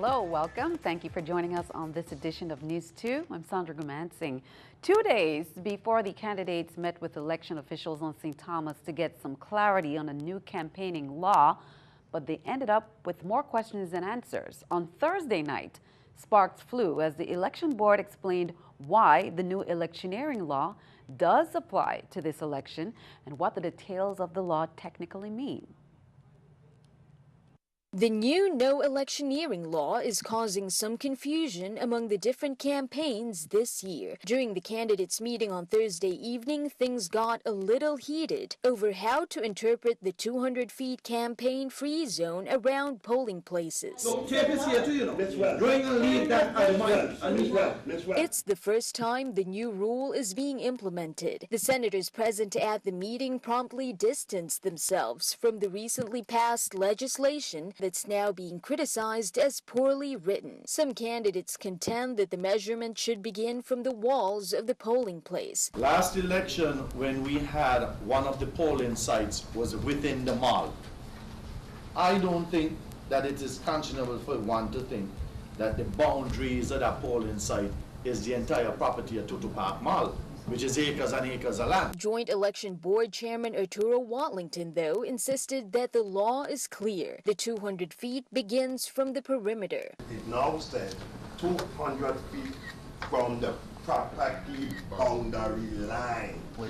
Hello, welcome. Thank you for joining us on this edition of News 2. I'm Sandra Gumansing. 2 days before the candidates met with election officials on St. Thomas to get some clarity on a new campaigning law, but they ended up with more questions than answers. On Thursday night, sparks flew as the election board explained why the new electioneering law does apply to this election and what the details of the law technically mean. The new no electioneering law is causing some confusion among the different campaigns this year. During the candidates' meeting on Thursday evening, things got a little heated over how to interpret the 200 feet campaign-free zone around polling places. It's the first time the new rule is being implemented. The senators present at the meeting promptly distanced themselves from the recently passed legislation that's now being criticized as poorly written. Some candidates contend that the measurement should begin from the walls of the polling place. Last election, when we had one of the polling sites was within the mall, I don't think that it is conscionable for one to think that the boundaries of that polling site is the entire property of Tutu Park Mall, which is acres and acres of land. Joint Election Board Chairman Arturo Watlington, though, insisted that the law is clear. The 200 feet begins from the perimeter. It now says 200 feet from the property boundary line. So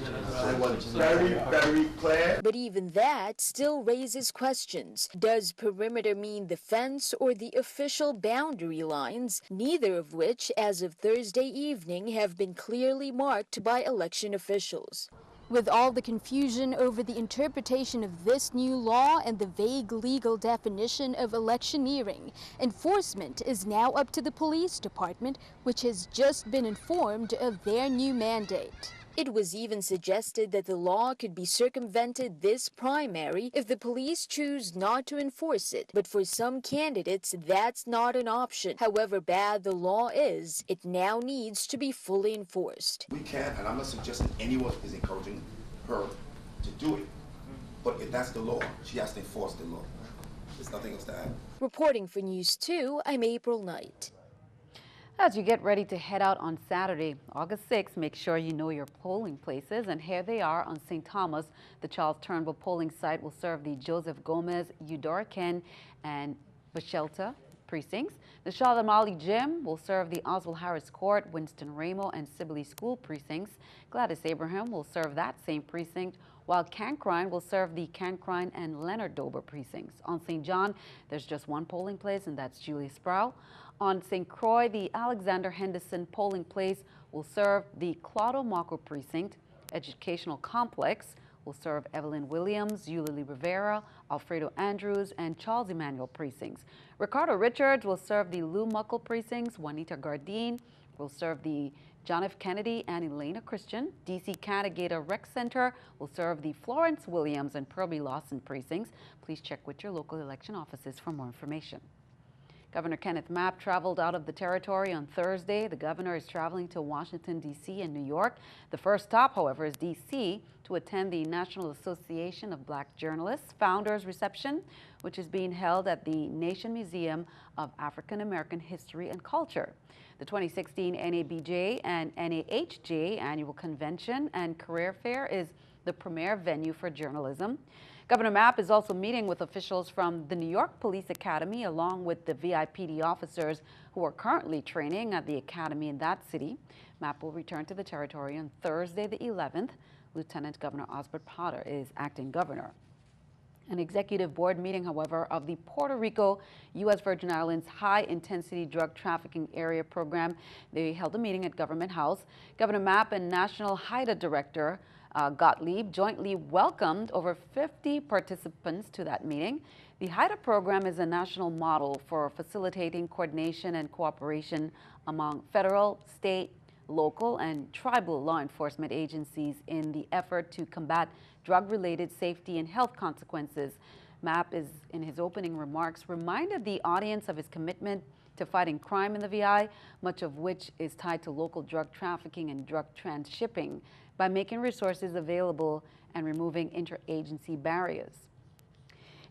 it was very, very clear. But even that still raises questions. Does perimeter mean the fence or the official boundary lines, neither of which, as of Thursday evening, have been clearly marked by election officials? With all the confusion over the interpretation of this new law and the vague legal definition of electioneering, enforcement is now up to the police department, which has just been informed of their new mandate. It was even suggested that the law could be circumvented this primary if the police choose not to enforce it. But for some candidates, that's not an option. However bad the law is, it now needs to be fully enforced. We can't, and I'm not suggesting anyone is encouraging her to do it. But if that's the law, she has to enforce the law. There's nothing else to add. Reporting for News 2, I'm April Knight. As you get ready to head out on Saturday, August 6th, make sure you know your polling places. And here they are on St. Thomas. The Charles Turnbull polling site will serve the Joseph Gomez, Eudora Ken, and Bachelta precincts. The Charlotte Mali Gym will serve the Oswald Harris Court, Winston Ramo, and Sibley School precincts. Gladys Abraham will serve that same precinct, while Cancrine will serve the Cancrine and Leonard Dober precincts. On St. John, there's just one polling place, and that's Julia Sproul. On St. Croix, the Alexander Henderson polling place will serve the Claudio Marco precinct. Educational Complex will serve Evelyn Williams, Eulalie Rivera, Alfredo Andrews, and Charles Emmanuel precincts. Ricardo Richards will serve the Lou Muckle precincts. Juanita Gardine will serve the John F. Kennedy and Elena Christian. D.C. Canagator Rec Center will serve the Florence Williams and Pearlie Lawson precincts. Please check with your local election offices for more information. Governor Kenneth Mapp traveled out of the territory on Thursday. The governor is traveling to Washington, D.C. and New York. The first stop, however, is D.C. to attend the National Association of Black Journalists Founders Reception, which is being held at the Nation Museum of African American History and Culture. The 2016 NABJ and NAHJ Annual Convention and Career Fair is the premier venue for journalism. Governor Mapp is also meeting with officials from the New York Police Academy, along with the VIPD officers who are currently training at the academy in that city. Mapp will return to the territory on Thursday, the 11th. Lieutenant Governor Osbert Potter is acting governor. An executive board meeting, however, of the Puerto Rico U.S. Virgin Islands High-Intensity Drug Trafficking Area Program. They held a meeting at Government House. Governor Mapp and National HIDA Director Gottlieb jointly welcomed over 50 participants to that meeting. The HIDA program is a national model for facilitating coordination and cooperation among federal, state, local, and tribal law enforcement agencies in the effort to combat drug-related safety and health consequences. Mapp is, in his opening remarks, reminded the audience of his commitment to fighting crime in the VI, much of which is tied to local drug trafficking and drug transshipping, by making resources available and removing interagency barriers.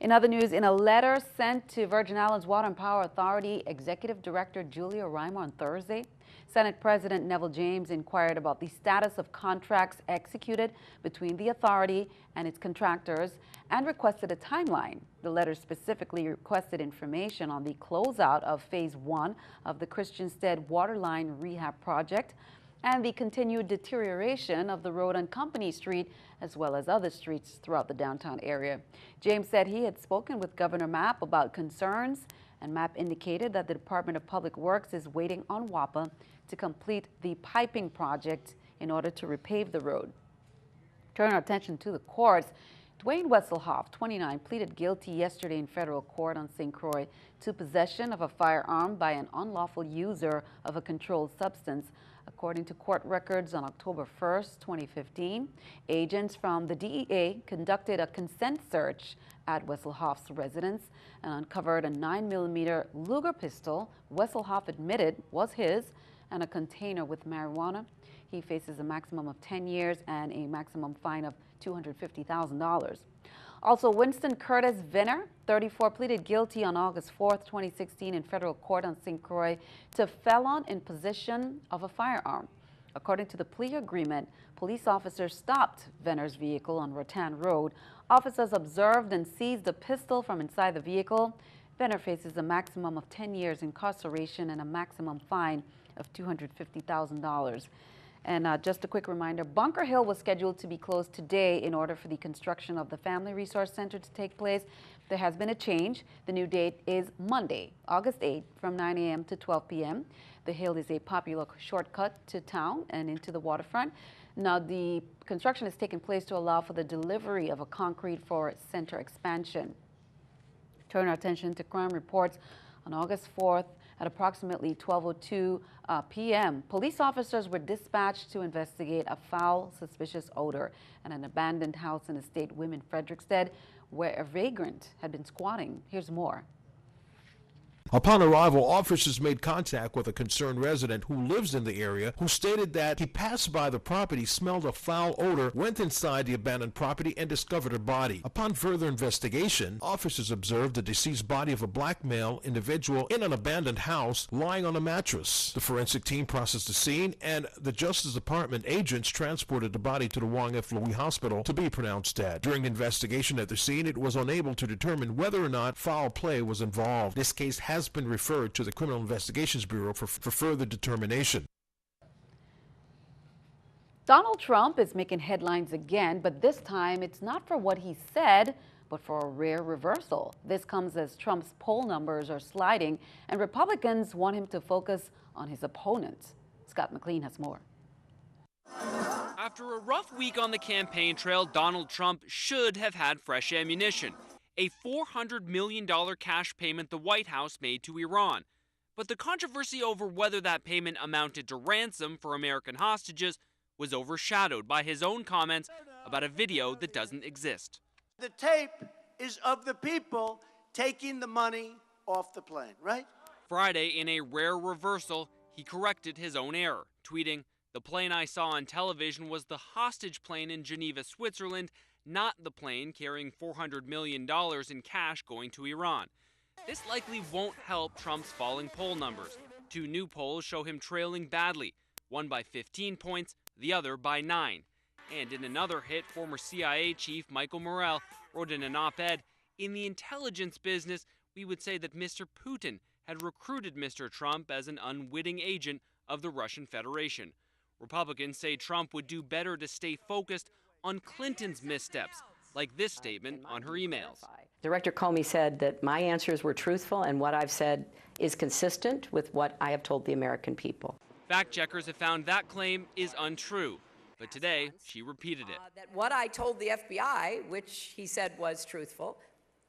In other news, in a letter sent to Virgin Islands Water and Power Authority Executive Director Julia Reimer on Thursday, Senate President Neville James inquired about the status of contracts executed between the authority and its contractors and requested a timeline. The letter specifically requested information on the closeout of Phase 1 of the Christiansted Waterline Rehab Project and the continued deterioration of the road on Company Street, as well as other streets throughout the downtown area. James said he had spoken with Governor Mapp about concerns, and Mapp indicated that the Department of Public Works is waiting on WAPA to complete the piping project in order to repave the road. Turn our attention to the courts. Dwayne Wesselhoff, 29, pleaded guilty yesterday in federal court on St. Croix to possession of a firearm by an unlawful user of a controlled substance. According to court records on October 1st, 2015, agents from the DEA conducted a consent search at Wesselhoff's residence and uncovered a 9mm Luger pistol Wesselhoff admitted was his and a container with marijuana. He faces a maximum of 10 years and a maximum fine of $250,000. Also, Winston Curtis Venner, 34, pleaded guilty on August 4th, 2016 in federal court on St. Croix to felon in possession of a firearm. According to the plea agreement, police officers stopped Venner's vehicle on Rattan Road. Officers observed and seized a pistol from inside the vehicle. Venner faces a maximum of 10 years incarceration and a maximum fine of $250,000. And just a quick reminder, Bunker Hill was scheduled to be closed today in order for the construction of the Family Resource Center to take place. There has been a change. The new date is Monday, August 8th, from 9 a.m. to 12 p.m. The Hill is a popular shortcut to town and into the waterfront. Now, the construction has taken place to allow for the delivery of a concrete for center expansion. Turn our attention to crime reports. On August 4th, at approximately 12:02 p.m., police officers were dispatched to investigate a foul, suspicious odor at an abandoned house in Estate Wim in Frederiksted, where a vagrant had been squatting. Here's more. Upon arrival, officers made contact with a concerned resident who lives in the area, who stated that he passed by the property, smelled a foul odor, went inside the abandoned property, and discovered a body. Upon further investigation, officers observed the deceased body of a black male individual in an abandoned house lying on a mattress. The forensic team processed the scene, and the Justice Department agents transported the body to the Wang F. Louis Hospital to be pronounced dead. During the investigation at the scene, it was unable to determine whether or not foul play was involved. This case has been referred to the Criminal Investigations Bureau for further determination. Donald Trump is making headlines again, but this time it's not for what he said, but for a rare reversal. This comes as Trump's poll numbers are sliding, and Republicans want him to focus on his opponent. Scott McLean has more. After a rough week on the campaign trail, Donald Trump should have had fresh ammunition. A $400 million cash payment the White House made to Iran. But the controversy over whether that payment amounted to ransom for American hostages was overshadowed by his own comments about a video that doesn't exist. The tape is of the people taking the money off the plane, right? Friday, in a rare reversal, he corrected his own error, tweeting, "The plane I saw on television was the hostage plane in Geneva, Switzerland, not the plane carrying $400 million in cash going to Iran." This likely won't help Trump's falling poll numbers. Two new polls show him trailing badly, one by 15 points, the other by 9. And in another hit, former CIA chief Michael Morell wrote in an op-ed, "In the intelligence business, we would say that Mr. Putin had recruited Mr. Trump as an unwitting agent of the Russian Federation." Republicans say Trump would do better to stay focused on Clinton's missteps, like this statement on her emails. Director Comey said that my answers were truthful and what I've said is consistent with what I have told the American people. Fact checkers have found that claim is untrue, but today she repeated it. That what I told the FBI, which he said was truthful,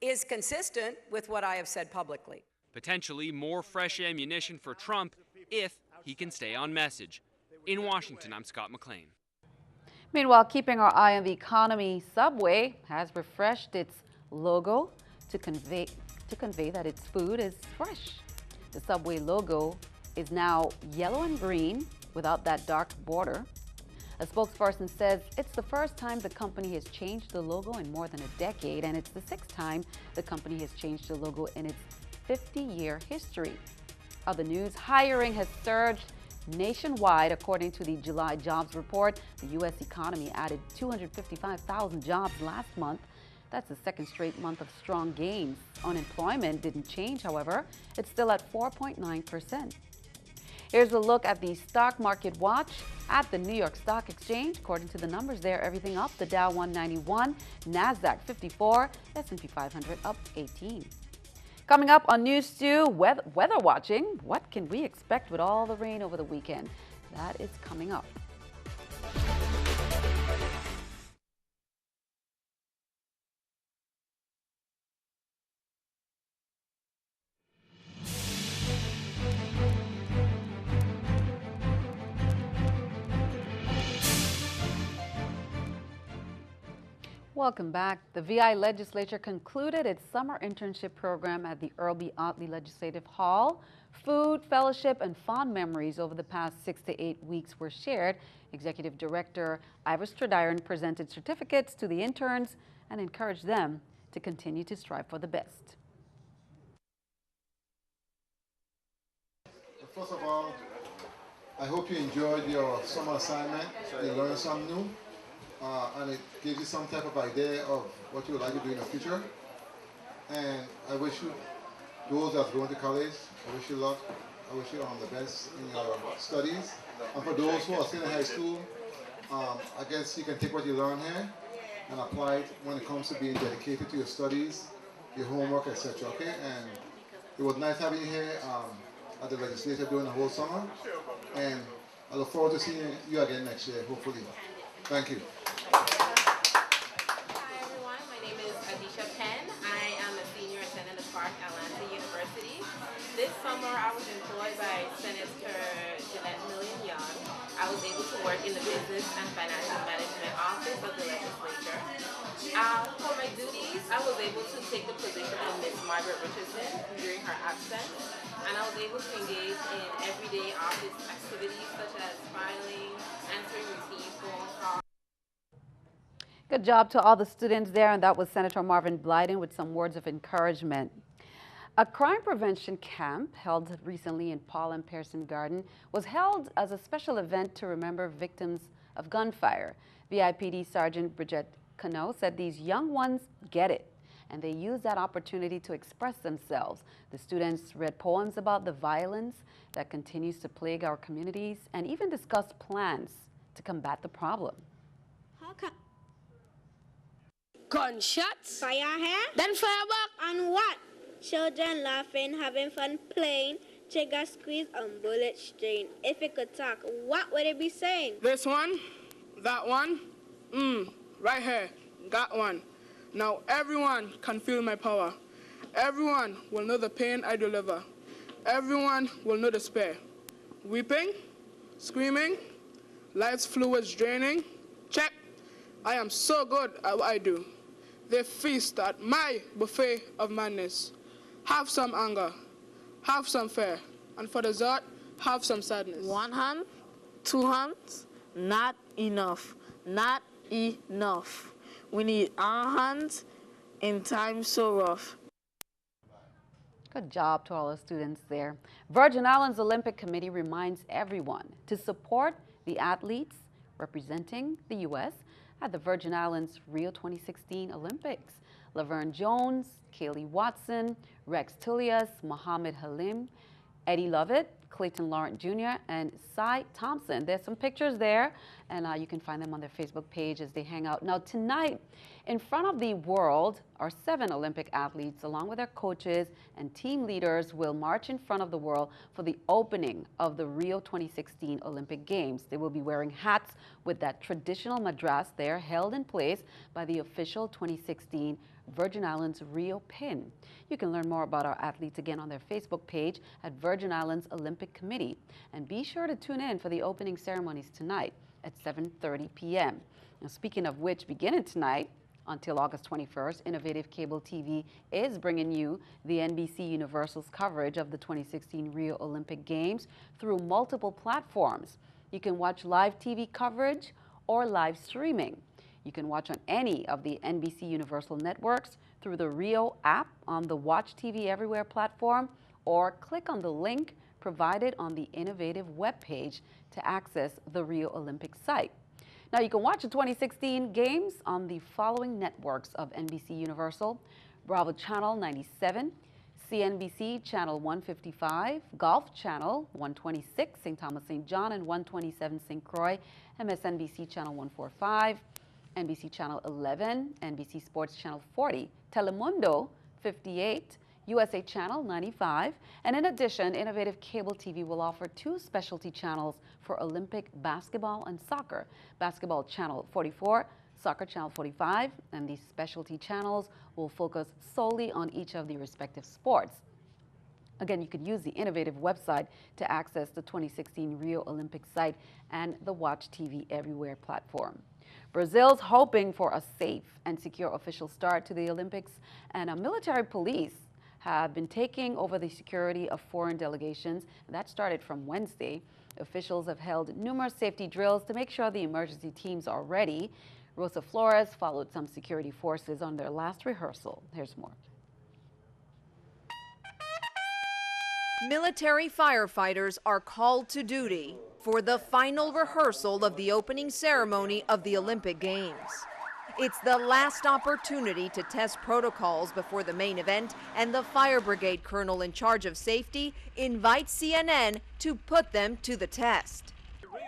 is consistent with what I have said publicly. Potentially more fresh ammunition for Trump if he can stay on message. In Washington, I'm Scott McLean. Meanwhile, keeping our eye on the economy, Subway has refreshed its logo to convey that its food is fresh. The Subway logo is now yellow and green without that dark border. A spokesperson says it's the first time the company has changed the logo in more than a decade, and it's the 6th time the company has changed the logo in its 50-year history. Other news, hiring has surged nationwide. According to the July jobs report, the U.S. economy added 255,000 jobs last month. That's the 2nd straight month of strong gains. Unemployment didn't change, however. It's still at 4.9%. Here's a look at the stock market watch at the New York Stock Exchange. According to the numbers there, everything up. The Dow 191, NASDAQ 54, S&P 500 up 18. Coming up on News 2, weather watching. What can we expect with all the rain over the weekend? That is coming up. Welcome back. The VI legislature concluded its summer internship program at the Earl B. Otley Legislative Hall. Food, fellowship, and fond memories over the past 6 to 8 weeks were shared. Executive Director Ivor Stradiron presented certificates to the interns and encouraged them to continue to strive for the best. First of all, I hope you enjoyed your summer assignment. You learned something new. And it gives you some type of idea of what you would like to do in the future. And I wish you, those that are going to college, I wish you luck. I wish you the best in your studies. And for those who are still in high school, I guess you can take what you learn here and apply it when it comes to being dedicated to your studies, your homework, etc. Okay? And it was nice having you here at the legislature during the whole summer. And I look forward to seeing you again next year, hopefully. Thank you. Hi everyone, my name is Adisha Penn. I am a senior attendant at Park Atlanta University. This summer I was employed by Senator Jeanette Million Young. I was able to work in the Business and Financial Management Office of the legislature. For my duties, I was able to take the position of Miss Margaret Richardson during her absence, and I was able to engage in everyday office activities such as filing, answering routine phone calls. Good job to all the students there, and that was Senator Marvin Blyden with some words of encouragement. A crime prevention camp held recently in Paul and Pearson Garden was held as a special event to remember victims of gunfire. VIPD Sergeant Bridget Cano said these young ones get it, and they use that opportunity to express themselves. The students read poems about the violence that continues to plague our communities and even discussed plans to combat the problem. Gunshots, fire here, then fire back, and what? Children laughing, having fun playing, trigger squeeze and bullet strain. If it could talk, what would it be saying? This one, that one, right here, got one. Now everyone can feel my power. Everyone will know the pain I deliver. Everyone will know despair. Weeping, screaming, life's fluids draining. Check. I am so good at what I do. They feast at my buffet of madness. Have some anger, have some fear, and for dessert, have some sadness. 1 hand, 2 hands, not enough, not enough. We need our hands in times so rough. Good job to all the students there. Virgin Islands Olympic Committee reminds everyone to support the athletes representing the U.S. at the Virgin Islands Rio 2016 Olympics. Laverne Jones, Kaylee Watson, Rex Tullius, Mohammed Halim, Eddie Lovett, Clayton Laurent Jr., and Cy Thompson. There's some pictures there, and you can find them on their Facebook page as they hang out. Now tonight, in front of the world, our 7 Olympic athletes, along with their coaches and team leaders, will march in front of the world for the opening of the Rio 2016 Olympic Games. They will be wearing hats with that traditional madras there, held in place by the official 2016 Virgin Islands Rio pin. You can learn more about our athletes again on their Facebook page at Virgin Islands Olympic Committee. And be sure to tune in for the opening ceremonies tonight at 7:30 p.m. Now, speaking of which, beginning tonight until August 21st, Innovative Cable TV is bringing you the NBC Universal's coverage of the 2016 Rio Olympic Games through multiple platforms. You can watch live TV coverage or live streaming. You can watch on any of the NBC Universal networks through the Rio app on the Watch TV Everywhere platform, or click on the link provided on the innovative webpage to access the Rio Olympic site. Now, you can watch the 2016 games on the following networks of NBC Universal: Bravo Channel 97, CNBC Channel 155, Golf Channel 126, St. Thomas St. John, and 127 St. Croix, MSNBC Channel 145, NBC Channel 11, NBC Sports Channel 40, Telemundo 58, USA Channel 95, and in addition, Innovative Cable TV will offer 2 specialty channels for Olympic basketball and soccer: Basketball Channel 44, Soccer Channel 45, and these specialty channels will focus solely on each of the respective sports. Again, you can use the Innovative website to access the 2016 Rio Olympic site and the Watch TV Everywhere platform. Brazil's hoping for a safe and secure official start to the Olympics, and military police have been taking over the security of foreign delegations. That started from Wednesday. Officials have held numerous safety drills to make sure the emergency teams are ready. Rosa Flores followed some security forces on their last rehearsal. Here's more. Military firefighters are called to duty for the final rehearsal of the opening ceremony of the Olympic Games. It's the last opportunity to test protocols before the main event, and the fire brigade colonel in charge of safety invites CNN to put them to the test.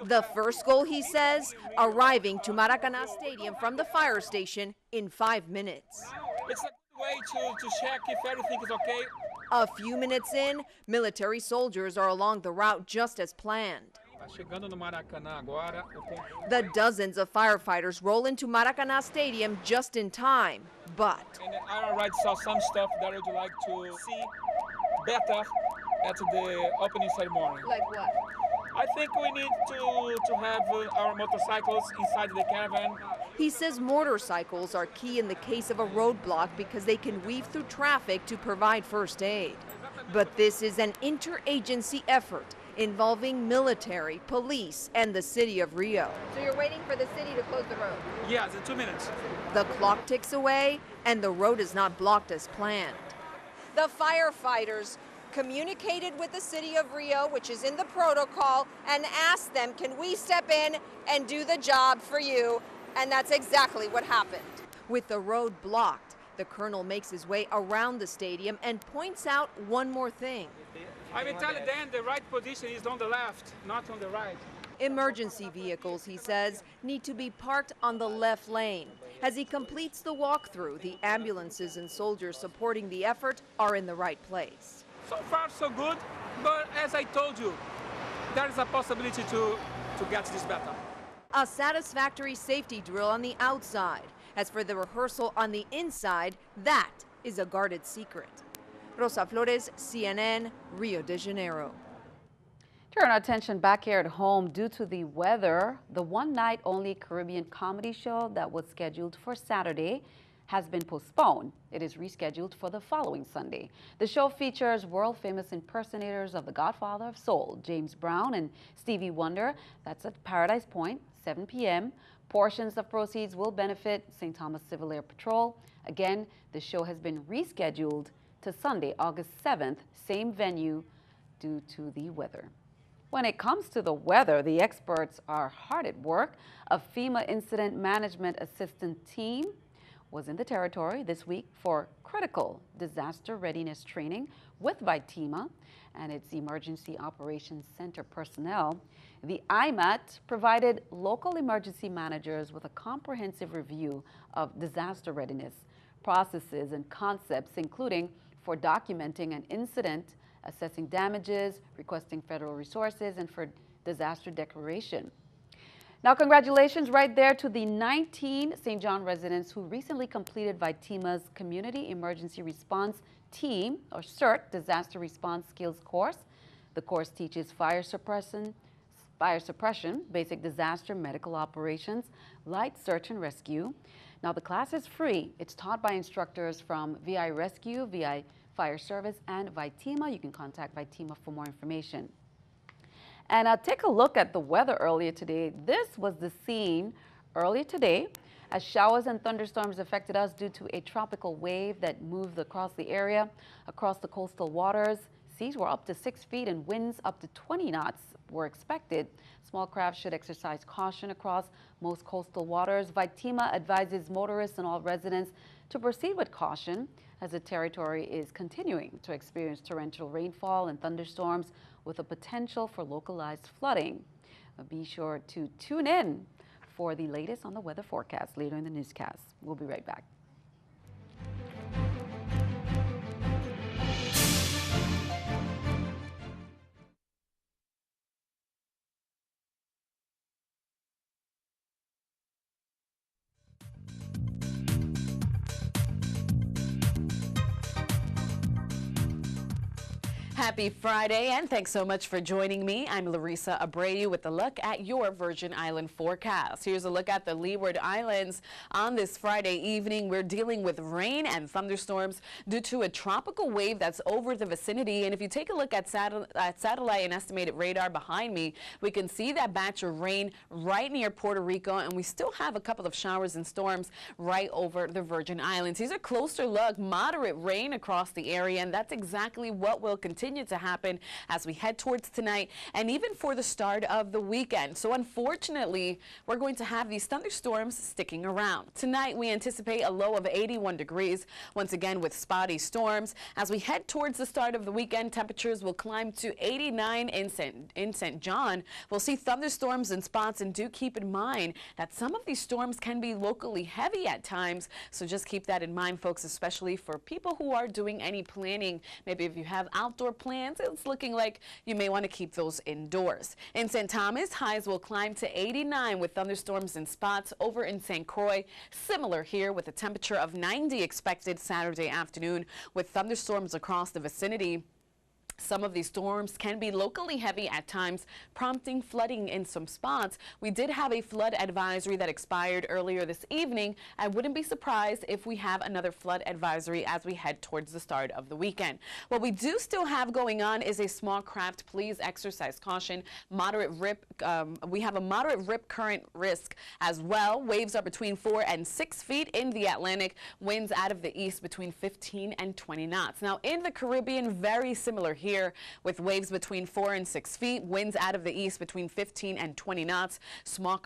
The first goal, he says, arriving to Maracanã Stadium from the fire station in 5 minutes. It's a way to check if everything is okay. A few minutes in, military soldiers are along the route just as planned. The dozens of firefighters roll into Maracanã Stadium just in time, but And I already saw some stuff that I would like to see better at the opening ceremony. Like what? I think we need to have our motorcycles inside the caravan. He says motorcycles are key in the case of a roadblock because they can weave through traffic to provide first aid. But this is an interagency effort involving military, police, and the city of Rio. So you're waiting for the city to close the road? Yes, in 2 minutes. The clock ticks away, and the road is not blocked as planned. The firefighters communicated with the city of Rio, which is in the protocol, and asked them, can we step in and do the job for you? And that's exactly what happened. With the road blocked, the colonel makes his way around the stadium and points out one more thing. I will tell them the right position is on the left, not on the right. Emergency vehicles, he says, need to be parked on the left lane. As he completes the walkthrough, the ambulances and soldiers supporting the effort are in the right place. So far, so good, but as I told you, there is a possibility to get this better. A satisfactory safety drill on the outside. As for the rehearsal on the inside, that is a guarded secret. Rosa Flores, CNN, Rio de Janeiro. Turn our attention back here at home. Due to the weather, the one-night-only Caribbean comedy show that was scheduled for Saturday has been postponed. It is rescheduled for the following Sunday. The show features world-famous impersonators of the Godfather of Soul, James Brown and Stevie Wonder. That's at Paradise Point, 7 p.m. Portions of proceeds will benefit St. Thomas Civil Air Patrol. Again, the show has been rescheduled to Sunday, August 7th, same venue, due to the weather. When it comes to the weather, the experts are hard at work. A FEMA Incident Management Assistant team was in the territory this week for critical disaster readiness training with VITEMA and its Emergency Operations Center personnel. The IMAT provided local emergency managers with a comprehensive review of disaster readiness processes and concepts, including for documenting an incident, assessing damages, requesting federal resources, and for disaster declaration. Now, congratulations right there to the 19 St. John residents who recently completed VITEMA's Community Emergency Response Team, or CERT, Disaster Response Skills course. The course teaches fire suppression, basic disaster medical operations, light search and rescue. Now, the class is free. It's taught by instructors from VI Rescue, VI Fire Service, and VITEMA. You can contact VITEMA for more information. And take a look at the weather earlier today. This was the scene earlier today as showers and thunderstorms affected us due to a tropical wave that moved across the area. Across the coastal waters, seas were up to 6 feet and winds up to 20 knots were expected. Small craft should exercise caution across most coastal waters. Vitima advises motorists and all residents to proceed with caution as the territory is continuing to experience torrential rainfall and thunderstorms with a potential for localized flooding. Be sure to tune in for the latest on the weather forecast later in the newscast. We'll be right back. Happy Friday, and thanks so much for joining me. I'm Larissa Abreu with a look at your Virgin Island forecast. Here's a look at the Leeward Islands. On this Friday evening, we're dealing with rain and thunderstorms due to a tropical wave that's over the vicinity. And if you take a look at satellite and estimated radar behind me, we can see that batch of rain right near Puerto Rico, and we still have a couple of showers and storms right over the Virgin Islands. Here's a closer look, moderate rain across the area, and that's exactly what will continue to happen as we head towards tonight and even for the start of the weekend. So unfortunately, we're going to have these thunderstorms sticking around. Tonight, we anticipate a low of 81 degrees, once again with spotty storms. As we head towards the start of the weekend, temperatures will climb to 89 in St. John. We'll see thunderstorms in spots, and do keep in mind that some of these storms can be locally heavy at times. So just keep that in mind, folks, especially for people who are doing any planning. Maybe if you have outdoor plans, it's looking like you may want to keep those indoors. In St. Thomas, highs will climb to 89 with thunderstorms in spots. Over in St. Croix, similar here with a temperature of 90 expected Saturday afternoon with thunderstorms across the vicinity. Some of these storms can be locally heavy at times, prompting flooding in some spots. We did have a flood advisory that expired earlier this evening. I wouldn't be surprised if we have another flood advisory as we head towards the start of the weekend. What we do still have going on is a small craft. Please exercise caution. Moderate rip. We have a moderate rip current risk as well. Waves are between 4 and 6 feet in the Atlantic. Winds out of the east between 15 and 20 knots. Now in the Caribbean, very similar here with waves between 4 and 6 feet, winds out of the east between 15 and 20 knots. Small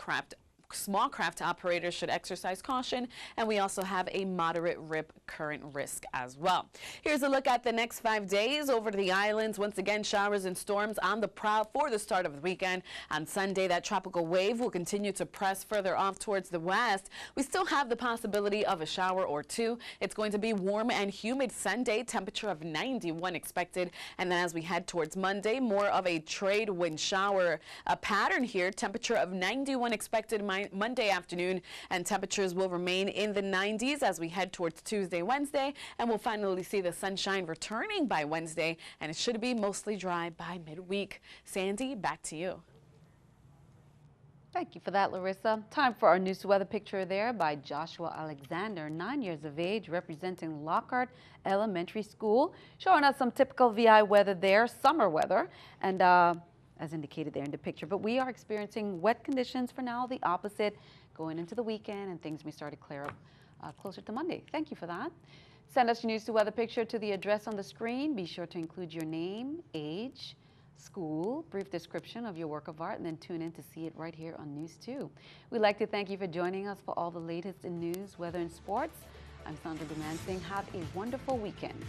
craft operators should exercise caution, and we also have a moderate rip current risk as well. Here's a look at the next 5 days over the islands. Once again, showers and storms on the prowl for the start of the weekend. On Sunday, that tropical wave will continue to press further off towards the west. We still have the possibility of a shower or two. It's going to be warm and humid Sunday, temperature of 91 expected. And then as we head towards Monday, more of a trade wind shower pattern here. Temperature of 91 expected Monday afternoon, and temperatures will remain in the 90s as we head towards Tuesday, Wednesday, and we'll finally see the sunshine returning by Wednesday, and it should be mostly dry by midweek. Sandy, back to you. Thank you for that, Larissa. Time for our news to weather picture there by Joshua Alexander, 9 years of age, representing Lockhart Elementary School, showing us some typical VI weather there, summer weather, and as indicated there in the picture. But we are experiencing wet conditions for now, the opposite going into the weekend, and things may start to clear up closer to Monday. Thank you for that. Send us your news to weather picture to the address on the screen. Be sure to include your name, age, school, brief description of your work of art, and then tune in to see it right here on NEWS2. We'd like to thank you for joining us for all the latest in news, weather, and sports. I'm Sandra Dumansing. Have a wonderful weekend.